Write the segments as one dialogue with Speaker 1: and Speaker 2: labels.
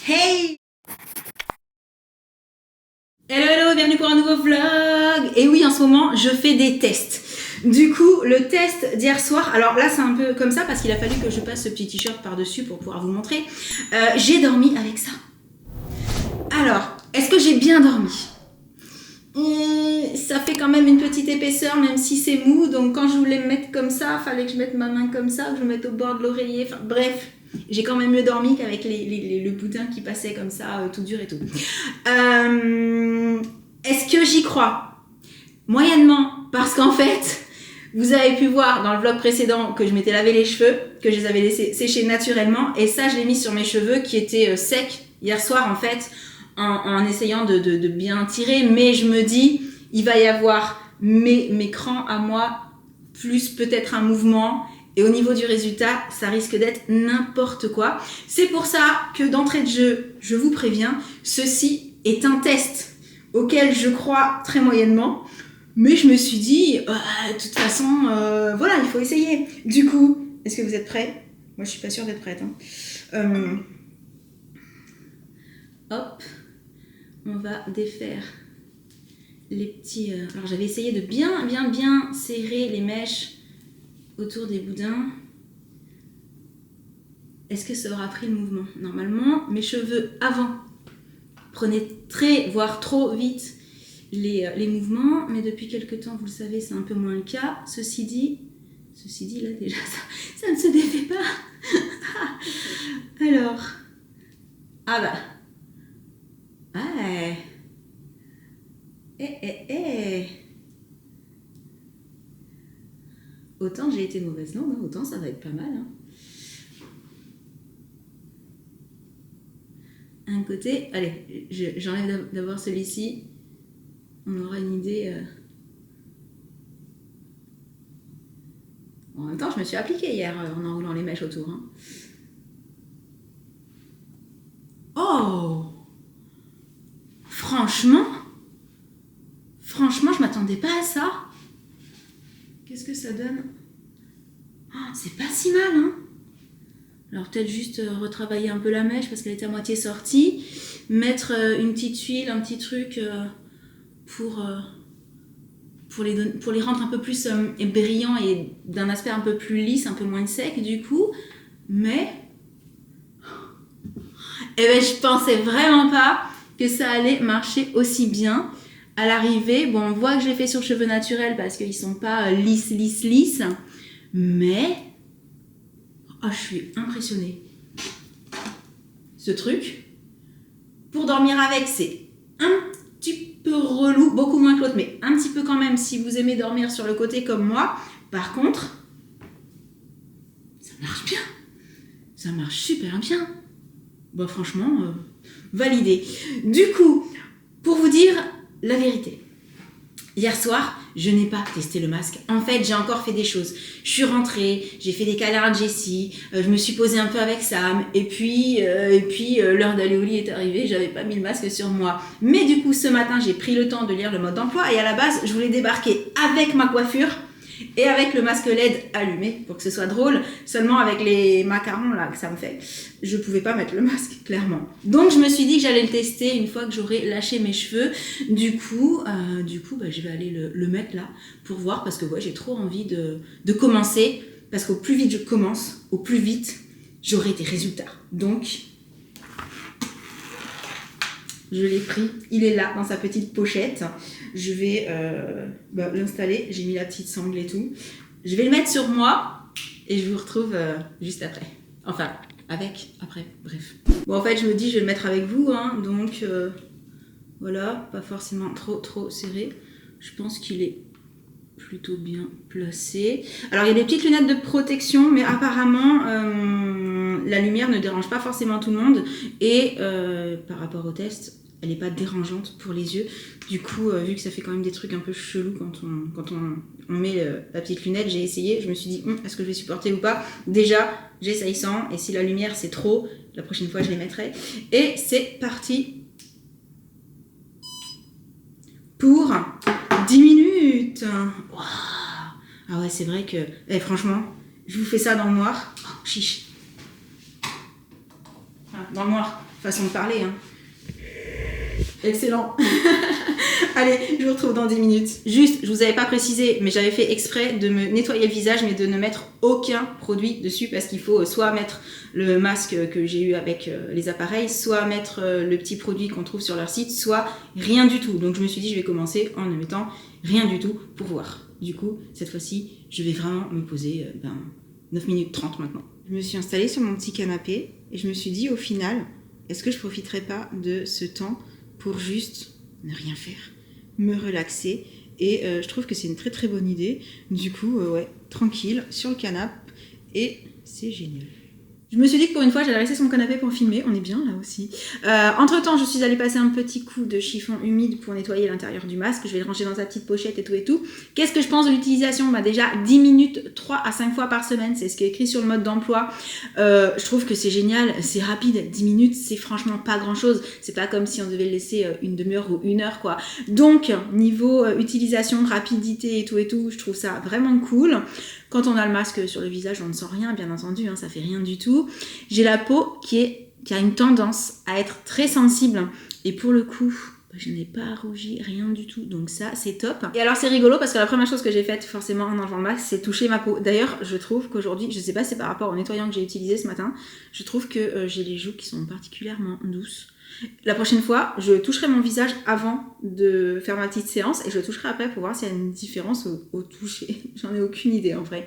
Speaker 1: Hey! Hello, bienvenue pour un nouveau vlog. Et oui, en ce moment, je fais des tests. Du coup, le test d'hier soir, alors là, c'est un peu comme ça parce qu'il a fallu que je passe ce petit t-shirt par-dessus pour pouvoir vous montrer. J'ai dormi avec ça. Alors, est-ce que j'ai bien dormi? Ça fait quand même une petite épaisseur, même si c'est mou. Donc, quand je voulais me mettre comme ça, fallait que je mette ma main comme ça, que je me mette au bord de l'oreiller. Enfin, bref, j'ai quand même mieux dormi qu'avec le boudin qui passait comme ça, tout dur et tout. Est-ce que j'y crois? Moyennement, parce qu'en fait, vous avez pu voir dans le vlog précédent que je m'étais lavé les cheveux, que je les avais laissés sécher naturellement, et ça, je l'ai mis sur mes cheveux qui étaient secs hier soir, en fait, en essayant de bien tirer, mais je me dis, il va y avoir mes crans à moi, plus peut-être un mouvement, et au niveau du résultat, ça risque d'être n'importe quoi. C'est pour ça que d'entrée de jeu, je vous préviens, ceci est un test auquel je crois très moyennement, mais je me suis dit, de toute façon, voilà, il faut essayer. Du coup, est-ce que vous êtes prêts? Moi, je suis pas sûre d'être prête. Hop, on va défaire les petits... Alors, j'avais essayé de bien serrer les mèches autour des boudins. Est-ce que ça aura pris le mouvement? Normalement, mes cheveux avant prenaient très, voire trop vite les mouvements, mais depuis quelques temps, vous le savez, c'est un peu moins le cas. Ceci dit, là déjà, ça ne se défait pas. Alors, ah bah, ouais, autant j'ai été mauvaise langue, hein, autant ça va être pas mal. Hein. Un côté, allez, j'enlève d'abord celui-ci, on aura une idée. En même temps, je me suis appliquée hier en enroulant les mèches autour. Hein. Oh! Franchement, je m'attendais pas à ça. Qu'est-ce que ça donne? Oh, c'est pas si mal, hein? Alors peut-être juste retravailler un peu la mèche parce qu'elle était à moitié sortie. Mettre une petite huile, un petit truc pour les rendre un peu plus brillants et d'un aspect un peu plus lisse, un peu moins sec du coup. Mais je pensais vraiment pas que ça allait marcher aussi bien. À l'arrivée, bon, on voit que je l'ai fait sur cheveux naturels parce qu'ils sont pas lisses. Mais je suis impressionnée. Ce truc, pour dormir avec, c'est un petit peu relou, beaucoup moins que l'autre, mais un petit peu quand même si vous aimez dormir sur le côté comme moi. Par contre, ça marche bien. Ça marche super bien. Bah franchement, validé. Du coup, pour vous dire la vérité, hier soir, je n'ai pas testé le masque. En fait, j'ai encore fait des choses. Je suis rentrée, j'ai fait des câlins à Jessie, je me suis posée un peu avec Sam, et puis l'heure d'aller au lit est arrivée, j'avais pas mis le masque sur moi. Mais du coup, ce matin, j'ai pris le temps de lire le mode d'emploi, et à la base, je voulais débarquer avec ma coiffure, et avec le masque LED allumé pour que ce soit drôle, seulement avec les macarons là que ça me fait, je pouvais pas mettre le masque clairement. Donc je me suis dit que j'allais le tester une fois que j'aurais lâché mes cheveux. Du coup, je vais aller le mettre là pour voir parce que j'ai trop envie de commencer parce qu'au plus vite je commence, au plus vite j'aurai des résultats. Donc je l'ai pris, il est là dans sa petite pochette. Je vais l'installer, j'ai mis la petite sangle et tout. Je vais le mettre sur moi et je vous retrouve juste après. Enfin, après, bref. Bon, en fait, je me dis, je vais le mettre avec vous, hein, donc voilà, pas forcément trop serré. Je pense qu'il est plutôt bien placé. Alors, il y a des petites lunettes de protection, mais apparemment, la lumière ne dérange pas forcément tout le monde. Et par rapport au test, elle n'est pas dérangeante pour les yeux. Du coup, vu que ça fait quand même des trucs un peu chelous quand on met la petite lunette, j'ai essayé. Je me suis dit, est-ce que je vais supporter ou pas? Déjà, j'essaye sans. Et si la lumière, c'est trop, la prochaine fois, je les mettrai. Et c'est parti pour 10 minutes. Wow. Ah ouais, c'est vrai que... franchement, je vous fais ça dans le noir. Oh, chiche. Dans le noir. façon de parler. Hein. Excellent. Allez, je vous retrouve dans 10 minutes. Juste, je vous avais pas précisé, mais j'avais fait exprès de me nettoyer le visage, mais de ne mettre aucun produit dessus, parce qu'il faut soit mettre le masque que j'ai eu avec les appareils, soit mettre le petit produit qu'on trouve sur leur site, soit rien du tout. Donc je me suis dit, je vais commencer en ne mettant rien du tout pour voir. Du coup, cette fois-ci, je vais vraiment me poser 9 minutes 30 maintenant. Je me suis installée sur mon petit canapé et je me suis dit, au final, est-ce que je profiterai pas de ce temps pour juste ne rien faire, me relaxer, et je trouve que c'est une très très bonne idée. Du coup, ouais, tranquille, sur le canapé, et c'est génial. Je me suis dit que pour une fois, j'allais rester sur mon canapé pour filmer. On est bien là aussi. Entre-temps, je suis allée passer un petit coup de chiffon humide pour nettoyer l'intérieur du masque. Je vais le ranger dans sa petite pochette et tout et tout. Qu'est-ce que je pense de l'utilisation ? Déjà, 10 minutes, 3 à 5 fois par semaine. C'est ce qui est écrit sur le mode d'emploi. Je trouve que c'est génial. C'est rapide. 10 minutes, c'est franchement pas grand-chose. C'est pas comme si on devait le laisser une demi-heure ou une heure, quoi. Donc, niveau utilisation, rapidité et tout, je trouve ça vraiment cool. Quand on a le masque sur le visage, on ne sent rien, bien entendu, hein, ça fait rien du tout. J'ai la peau qui a une tendance à être très sensible. Et pour le coup, je n'ai pas rougi, rien du tout. Donc ça, c'est top. Et alors, c'est rigolo parce que la première chose que j'ai faite, forcément, en enlevant le masque, c'est toucher ma peau. D'ailleurs, je trouve qu'aujourd'hui, je sais pas si c'est par rapport au nettoyant que j'ai utilisé ce matin, je trouve que j'ai les joues qui sont particulièrement douces. La prochaine fois, je toucherai mon visage avant de faire ma petite séance et je le toucherai après pour voir s'il y a une différence au toucher. J'en ai aucune idée en vrai.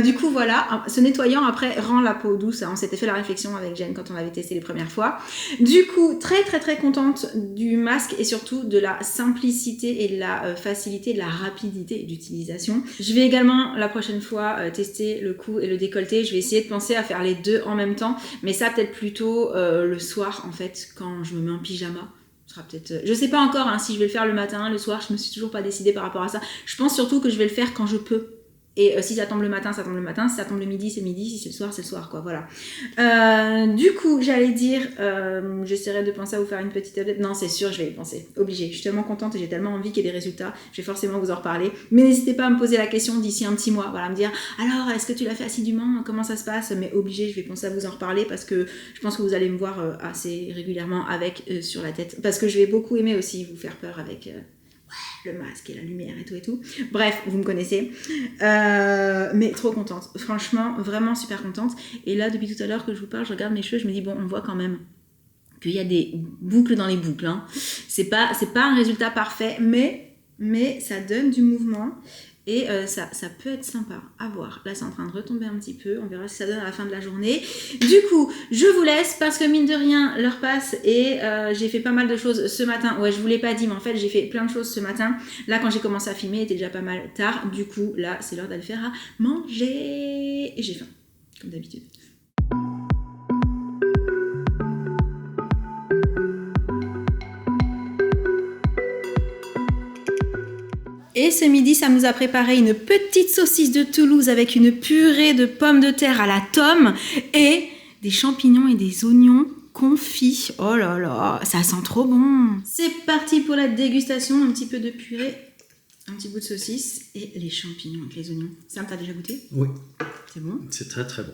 Speaker 1: Du coup, voilà, ce nettoyant après rend la peau douce. On s'était fait la réflexion avec Jen quand on l'avait testé les premières fois. Du coup, très très très contente du masque et surtout de la simplicité et de la facilité, de la rapidité d'utilisation. Je vais également la prochaine fois tester le cou et le décolleté. Je vais essayer de penser à faire les deux en même temps, mais ça peut-être plutôt le soir en fait, quand je me mets en pyjama. Ce sera peut-être... Je sais pas encore hein, si je vais le faire le matin, le soir, je me suis toujours pas décidée par rapport à ça. Je pense surtout que je vais le faire quand je peux. Et si ça tombe le matin, ça tombe le matin. Si ça tombe le midi, c'est le midi. Si c'est le soir, quoi. Voilà. Du coup, j'allais dire, j'essaierai de penser à vous faire une petite update. Non, c'est sûr, je vais y penser. Obligée. Je suis tellement contente et j'ai tellement envie qu'il y ait des résultats. Je vais forcément vous en reparler. Mais n'hésitez pas à me poser la question d'ici un petit mois. Voilà, me dire, alors, est-ce que tu l'as fait assidûment ? Comment ça se passe ? Mais obligée, je vais penser à vous en reparler parce que je pense que vous allez me voir assez régulièrement avec sur la tête. Parce que je vais beaucoup aimer aussi vous faire peur avec... le masque et la lumière et tout. Bref, vous me connaissez. Mais trop contente. Franchement, vraiment super contente. Et là, depuis tout à l'heure que je vous parle, je regarde mes cheveux, je me dis, bon, on voit quand même qu'il y a des boucles dans les boucles. Hein. C'est pas un résultat parfait, mais ça donne du mouvement. Et ça peut être sympa à voir. Là, c'est en train de retomber un petit peu. On verra ce que ça donne à la fin de la journée. Du coup, je vous laisse parce que mine de rien, l'heure passe et j'ai fait pas mal de choses ce matin. Ouais, je vous l'ai pas dit, mais en fait, j'ai fait plein de choses ce matin. Là, quand j'ai commencé à filmer, il était déjà pas mal tard. Du coup, là, c'est l'heure d'aller faire à manger. Et j'ai faim, comme d'habitude. Et ce midi, ça nous a préparé une petite saucisse de Toulouse avec une purée de pommes de terre à la tome et des champignons et des oignons confits. Oh là là, ça sent trop bon. C'est parti pour la dégustation. Un petit peu de purée, un petit bout de saucisse et les champignons avec les oignons. Sam, t'as déjà goûté ?
Speaker 2: Oui.
Speaker 1: C'est bon ?
Speaker 2: C'est très très bon.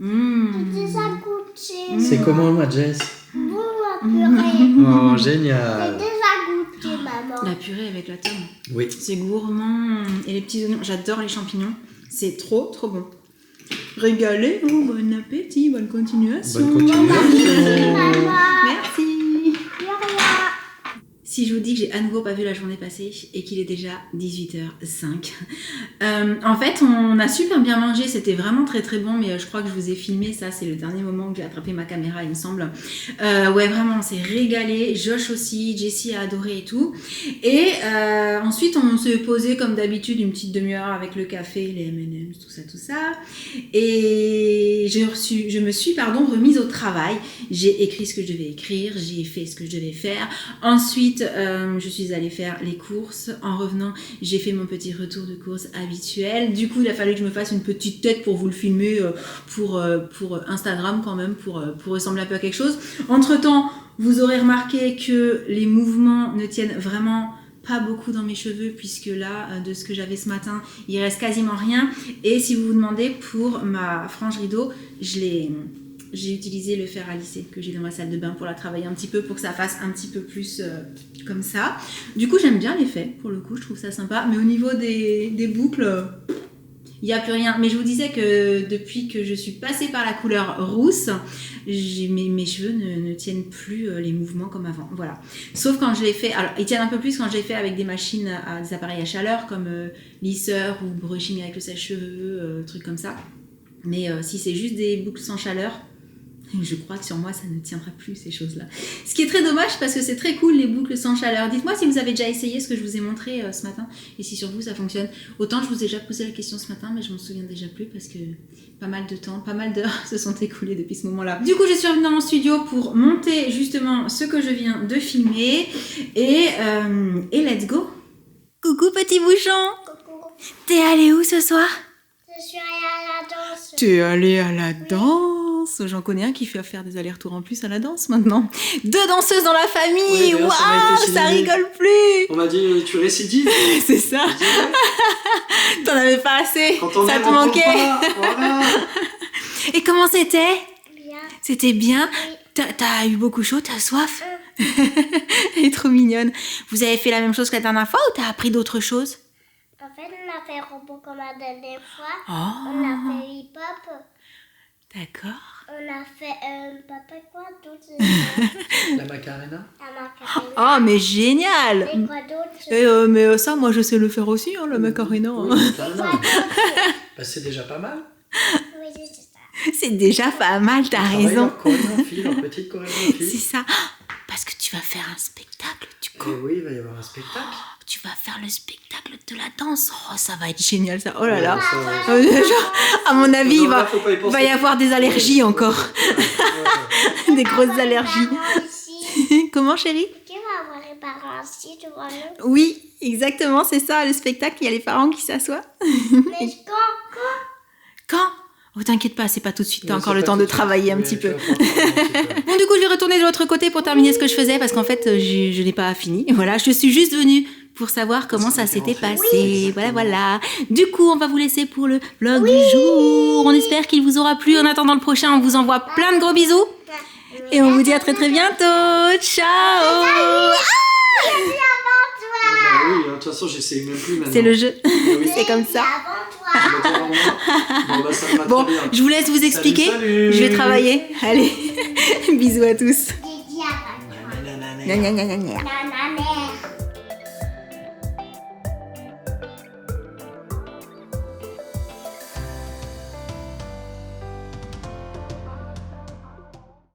Speaker 3: J'ai déjà goûté.
Speaker 2: C'est comment ma Jess ?
Speaker 3: Bon, la purée.
Speaker 2: Oh,
Speaker 3: J'ai
Speaker 2: génial.
Speaker 3: déjà goûté, maman.
Speaker 1: La purée avec la tome.
Speaker 2: Oui.
Speaker 1: C'est gourmand. Et les petits oignons, j'adore les champignons. C'est trop trop bon. Régalez-vous, bon appétit, bonne continuation.
Speaker 2: Bonne continuation.
Speaker 3: Maman.
Speaker 1: Merci.
Speaker 3: De rien.
Speaker 1: Si je vous dis que j'ai à nouveau pas vu la journée passer et qu'il est déjà 18h05. En fait, on a super bien mangé, c'était vraiment très très bon, mais je crois que je vous ai filmé, ça c'est le dernier moment que j'ai attrapé ma caméra, il me semble. Ouais, vraiment, on s'est régalé, Josh aussi, Jessie a adoré et tout. Et ensuite, on s'est posé comme d'habitude une petite demi-heure avec le café, les M&M's, tout ça. Et je me suis remise au travail. J'ai écrit ce que je devais écrire, j'ai fait ce que je devais faire. Ensuite, je suis allée faire les courses. En revenant, j'ai fait mon petit retour de course habituel. Du coup, il a fallu que je me fasse une petite tête pour vous le filmer pour Instagram quand même, pour ressembler un peu à quelque chose. Entre-temps, vous aurez remarqué que les mouvements ne tiennent vraiment pas beaucoup dans mes cheveux puisque là, de ce que j'avais ce matin, il reste quasiment rien. Et si vous vous demandez, pour ma frange rideau, je j'ai utilisé le fer à lisser que j'ai dans ma salle de bain pour la travailler un petit peu, pour que ça fasse un petit peu plus comme ça. Du coup, j'aime bien l'effet, pour le coup, je trouve ça sympa. Mais au niveau des boucles, il n'y a plus rien. Mais je vous disais que depuis que je suis passée par la couleur rousse, mes cheveux ne tiennent plus les mouvements comme avant. Voilà. Sauf quand je l'ai fait... Alors, ils tiennent un peu plus quand je l'ai fait avec des machines, des appareils à chaleur, comme lisseur ou brushing avec le sèche-cheveux, trucs comme ça. Mais si c'est juste des boucles sans chaleur, je crois que sur moi, ça ne tiendra plus, ces choses-là. Ce qui est très dommage, parce que c'est très cool, les boucles sans chaleur. Dites-moi si vous avez déjà essayé ce que je vous ai montré ce matin, et si sur vous, ça fonctionne. Autant, je vous ai déjà posé la question ce matin, mais je m'en souviens déjà plus, parce que pas mal de temps, pas mal d'heures se sont écoulées depuis ce moment-là. Du coup, je suis revenue dans mon studio pour monter, justement, ce que je viens de filmer. Et let's go. Coucou, petit bouchon.
Speaker 3: Coucou.
Speaker 1: T'es allé où ce soir?
Speaker 3: Je suis allée à la danse.
Speaker 1: T'es allé à la danse. J'en connais un qui fait faire des allers-retours en plus à la danse maintenant. 2 danseuses dans la famille.
Speaker 2: Oui,
Speaker 1: Waouh,
Speaker 2: ça m'a été
Speaker 1: ça
Speaker 2: signalé.
Speaker 1: rigole plus.
Speaker 2: On m'a dit, tu récidives.
Speaker 1: C'est ça.
Speaker 2: Je dis, ouais,
Speaker 1: T'en avais pas assez.
Speaker 2: quand on
Speaker 1: Ça
Speaker 2: aime,
Speaker 1: te
Speaker 2: on
Speaker 1: manquait.
Speaker 2: prend pas, voilà.
Speaker 1: Et comment c'était?
Speaker 3: Bien.
Speaker 1: C'était bien.
Speaker 3: Oui.
Speaker 1: T'as eu beaucoup chaud, t'as soif? Elle est trop mignonne. Vous avez fait la même chose que la dernière fois ou t'as appris d'autres choses?
Speaker 3: En fait, on a fait robot comme la dernière fois.
Speaker 1: Oh.
Speaker 3: On a fait hip-hop.
Speaker 1: D'accord.
Speaker 3: On a fait papa quoi d'autre?
Speaker 2: La Macarena.
Speaker 3: La macarena.
Speaker 1: Oh, mais génial.
Speaker 3: Et quoi d'autre?
Speaker 1: Et mais ça, moi, je sais le faire aussi, hein, la macarena.
Speaker 2: Oui,
Speaker 1: Hein.
Speaker 2: carrément.
Speaker 3: Quoi d'autre?
Speaker 2: Bah, c'est déjà pas mal.
Speaker 3: Oui, c'est ça.
Speaker 1: C'est déjà pas mal, t'as
Speaker 2: Travailler
Speaker 1: raison.
Speaker 2: en chorégraphie, en petite
Speaker 1: C'est
Speaker 2: chorégraphie.
Speaker 1: ça. Parce que tu vas faire un spectacle, du
Speaker 2: Et
Speaker 1: coup.
Speaker 2: oui, il va y avoir un spectacle.
Speaker 1: Tu vas faire le spectacle de la danse. Oh, ça va être génial, ça. Oh là là.
Speaker 2: Ouais, ça va.
Speaker 1: Genre, à mon avis,
Speaker 2: Non,
Speaker 1: il
Speaker 2: là,
Speaker 1: va,
Speaker 2: faut pas y penser.
Speaker 1: va y avoir des allergies encore.
Speaker 2: Ouais.
Speaker 1: Des grosses allergies.
Speaker 3: Ici.
Speaker 1: Comment, chérie?
Speaker 3: Qui va avoir les parents ici devant nous?
Speaker 1: Oui, exactement, c'est ça, le spectacle. Il y a les parents qui s'assoient.
Speaker 3: Mais
Speaker 1: Quand? Oh, t'inquiète pas, c'est pas tout de suite. T'as
Speaker 2: Ouais,
Speaker 1: encore
Speaker 2: c'est
Speaker 1: le
Speaker 2: pas
Speaker 1: temps
Speaker 2: tout
Speaker 1: de
Speaker 2: de suite.
Speaker 1: travailler un
Speaker 2: Oui,
Speaker 1: petit
Speaker 2: tu
Speaker 1: peu.
Speaker 2: vas pouvoir travailler un petit peu.
Speaker 1: Bon, du coup, je vais retourner de l'autre côté pour terminer ce que je faisais parce qu'en fait, je n'ai pas fini. Voilà, je suis juste venue pour savoir comment ça s'était passé. Voilà, voilà. Du coup, on va vous laisser pour le vlog du jour. On espère qu'il vous aura plu. En attendant le prochain, on vous envoie plein de gros bisous. Et on vous dit à très très bientôt. Ciao.
Speaker 2: Bah oui, hein, de toute façon, j'essaye même plus maintenant.
Speaker 1: C'est le jeu.
Speaker 2: Oui.
Speaker 1: C'est comme ça.
Speaker 3: avant toi.
Speaker 2: Je me dis avant moi. Bon, bah, ça me va
Speaker 1: Bon,
Speaker 2: très bien.
Speaker 1: je vous laisse vous expliquer.
Speaker 2: Salut.
Speaker 1: Je vais travailler. Allez, bisous à tous.
Speaker 3: J'ai dit avant toi.
Speaker 2: Nanana.
Speaker 1: Gna, gna, gna, gna, gna.
Speaker 3: Nanana.